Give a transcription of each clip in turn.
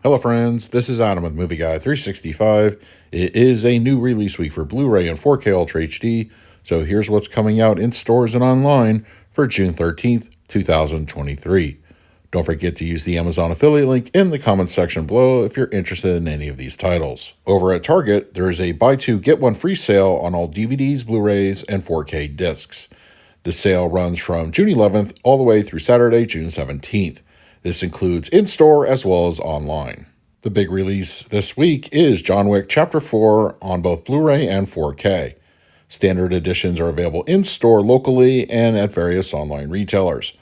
Hello friends, this is Adam with Movie Guy 365. It is a new release week for Blu-ray and 4K Ultra HD, so here's what's coming out in stores and online for June 13th, 2023. Don't forget to use the Amazon affiliate link in the comments section below if you're interested in any of these titles. Over at Target, there is a buy two get one free sale on all DVDs, Blu-rays, and 4K discs. The sale runs from June 11th all the way through Saturday, June 17th. This includes in-store as well as online. The big release this week is John Wick Chapter 4 on both Blu-ray and 4K. Standard editions are available in-store locally and at various online retailers.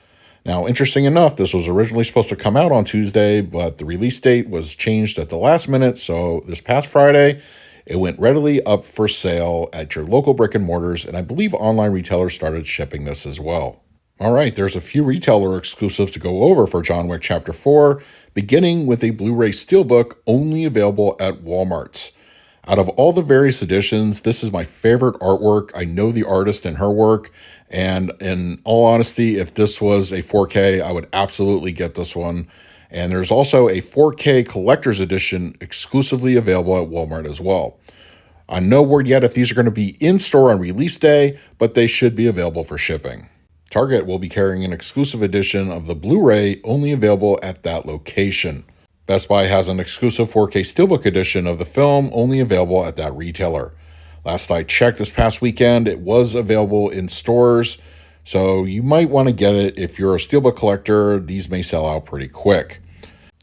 Now, interesting enough, this was originally supposed to come out on Tuesday, but the release date was changed at the last minute, so this past Friday, it went readily up for sale at your local brick and mortars, and I believe online retailers started shipping this as well. All right, there's a few retailer exclusives to go over for John Wick Chapter 4, beginning with a Blu-ray Steelbook only available at Walmart's. Out of all the various editions, this is my favorite artwork. I know the artist and her work, and in all honesty, if this was a 4K, I would absolutely get this one. And there's also a 4K collector's edition exclusively available at Walmart as well. No word yet if these are going to be in-store on release day, but they should be available for shipping. Target will be carrying an exclusive edition of the Blu-ray only available at that location. Best Buy has an exclusive 4K Steelbook edition of the film only available at that retailer. Last I checked this past weekend, it was available in stores, so you might want to get it if you're a Steelbook collector. These may sell out pretty quick.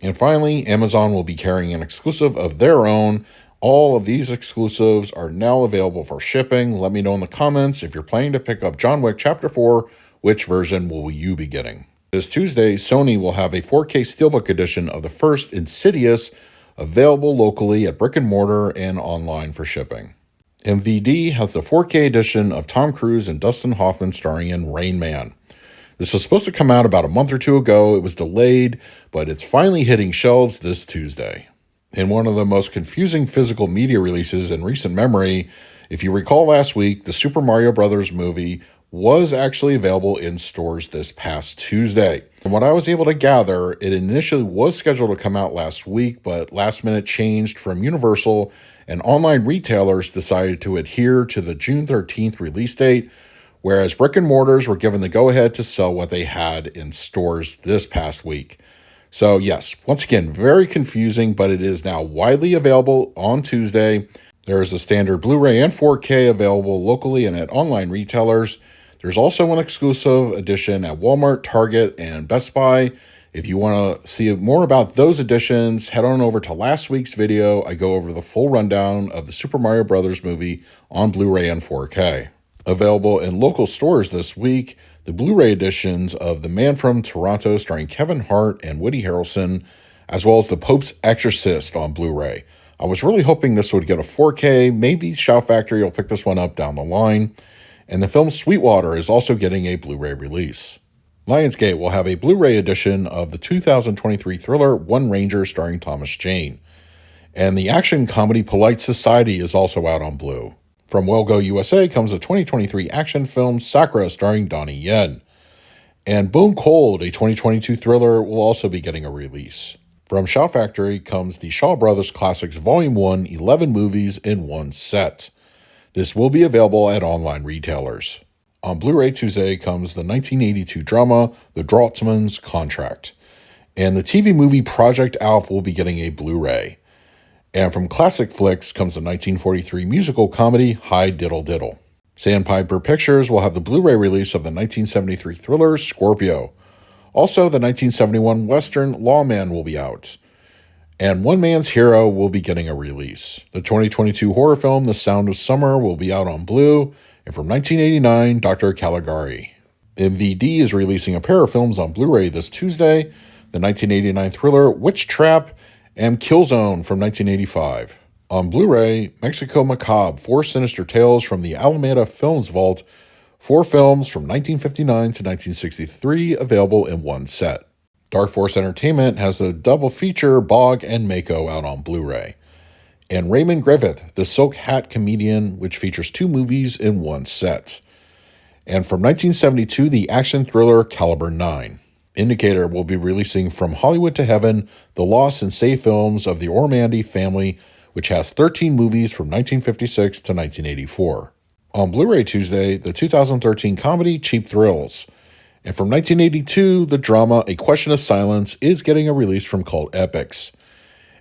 And finally, Amazon will be carrying an exclusive of their own. All of these exclusives are now available for shipping. Let me know in the comments if you're planning to pick up John Wick Chapter 4. Which version will you be getting? This Tuesday, Sony will have a 4K Steelbook edition of the first Insidious available locally at brick and mortar and online for shipping. MVD has the 4K edition of Tom Cruise and Dustin Hoffman starring in Rain Man. This was supposed to come out about a month or two ago. It was delayed, but it's finally hitting shelves this Tuesday. In one of the most confusing physical media releases in recent memory, if you recall last week, the Super Mario Bros. Movie was actually available in stores this past Tuesday. From what I was able to gather, it initially was scheduled to come out last week, but last minute changed from Universal, and online retailers decided to adhere to the June 13th release date, whereas brick and mortars were given the go-ahead to sell what they had in stores this past week. So yes, once again, very confusing, but it is now widely available on Tuesday. There is a standard Blu-ray and 4K available locally and at online retailers. There's also an exclusive edition at Walmart, Target, and Best Buy. If you want to see more about those editions, head on over to last week's video. I go over the full rundown of the Super Mario Bros. Movie on Blu-ray and 4K. Available in local stores this week, the Blu-ray editions of The Man from Toronto starring Kevin Hart and Woody Harrelson, as well as The Pope's Exorcist on Blu-ray. I was really hoping this would get a 4K. Maybe Shout Factory will pick this one up down the line. And the film Sweetwater is also getting a Blu-ray release. Lionsgate will have a Blu-ray edition of the 2023 thriller One Ranger starring Thomas Jane. And the action comedy Polite Society is also out on Blu. From Well Go USA comes a 2023 action film Sakura starring Donnie Yen. And Bone Cold, a 2022 thriller, will also be getting a release. From Shout Factory comes the Shaw Brothers Classics Volume 1, 11 movies in one set. This will be available at online retailers. On Blu-ray Tuesday comes the 1982 drama, The Draughtsman's Contract. And the TV movie Project Alf will be getting a Blu-ray. And from Classic Flicks comes the 1943 musical comedy Hi Diddle Diddle. Sandpiper Pictures will have the Blu-ray release of the 1973 thriller Scorpio. Also, the 1971 Western Lawman will be out. And One Man's Hero will be getting a release. The 2022 horror film The Sound of Summer will be out on Blu, and from 1989, Dr. Caligari. MVD is releasing a pair of films on Blu-ray this Tuesday, the 1989 thriller Witch Trap and Killzone from 1985. On Blu-ray, Mexico Macabre, 4 Sinister Tales from the Alameda Films Vault, 4 films from 1959 to 1963 available in one set. Dark Force Entertainment has the double feature Bog and Mako out on Blu-ray. And Raymond Griffith, The Silk Hat Comedian, which features 2 movies in one set. And from 1972, the action thriller Caliber 9. Indicator will be releasing From Hollywood to Heaven, the lost and saved films of the Ormandy family, which has 13 movies from 1956 to 1984. On Blu-ray Tuesday, the 2013 comedy Cheap Thrills. And from 1982, the drama A Question of Silence is getting a release from Cult Epics.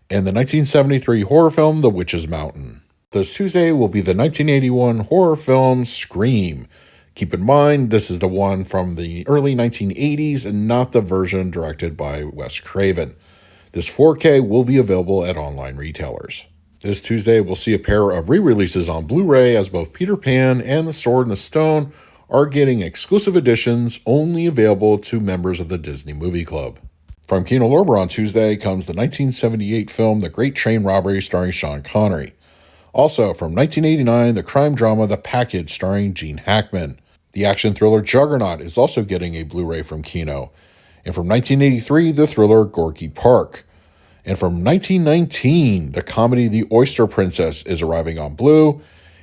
And the 1973 horror film The Witch's Mountain. This Tuesday will be the 1981 horror film Scream. Keep in mind, this is the one from the early 1980s and not the version directed by Wes Craven. This 4K will be available at online retailers. This Tuesday, we'll see a pair of re-releases on Blu-ray as both Peter Pan and The Sword and the Stone are getting exclusive editions only available to members of the Disney Movie Club. From Kino Lorber on Tuesday comes the 1978 film The Great Train Robbery starring Sean Connery. Also, from 1989, the crime drama The Package starring Gene Hackman. The action thriller Juggernaut is also getting a Blu-ray from Kino. And from 1983, the thriller Gorky Park. And from 1919, the comedy The Oyster Princess is arriving on Blu.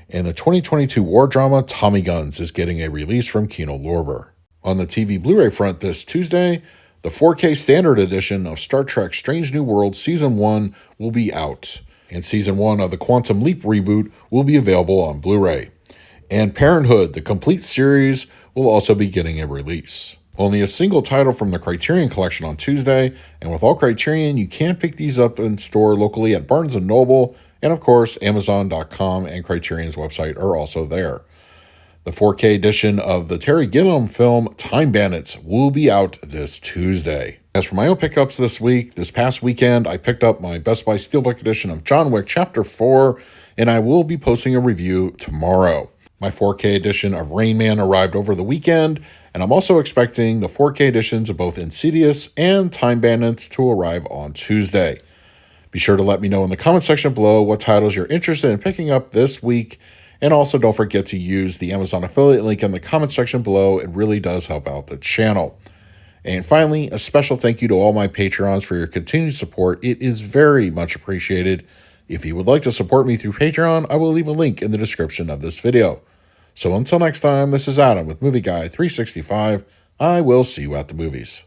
And the 2022 war drama Tommy Guns is getting a release from Kino Lorber. On the TV Blu-ray front this Tuesday, the 4K standard edition of Star Trek Strange New Worlds Season 1 will be out. And Season 1 of the Quantum Leap reboot will be available on Blu-ray. And Parenthood, the complete series, will also be getting a release. Only a single title from the Criterion Collection on Tuesday, and with all Criterion, you can pick these up in store locally at Barnes & Noble, and of course, Amazon.com and Criterion's website are also there. The 4K edition of the Terry Gilliam film Time Bandits will be out this Tuesday. As for my own pickups this past weekend, I picked up my Best Buy Steelbook edition of John Wick Chapter 4, and I will be posting a review tomorrow. My 4K edition of Rain Man arrived over the weekend, and I'm also expecting the 4K editions of both Insidious and Time Bandits to arrive on Tuesday. Be sure to let me know in the comment section below what titles you're interested in picking up this week, and also don't forget to use the Amazon affiliate link in the comment section below. It really does help out the channel. And finally, a special thank you to all my Patreons for your continued support. It is very much appreciated. If you would like to support me through Patreon, I will leave a link in the description of this video. So until next time, this is Adam with Movie Guy 365. I will see you at the movies.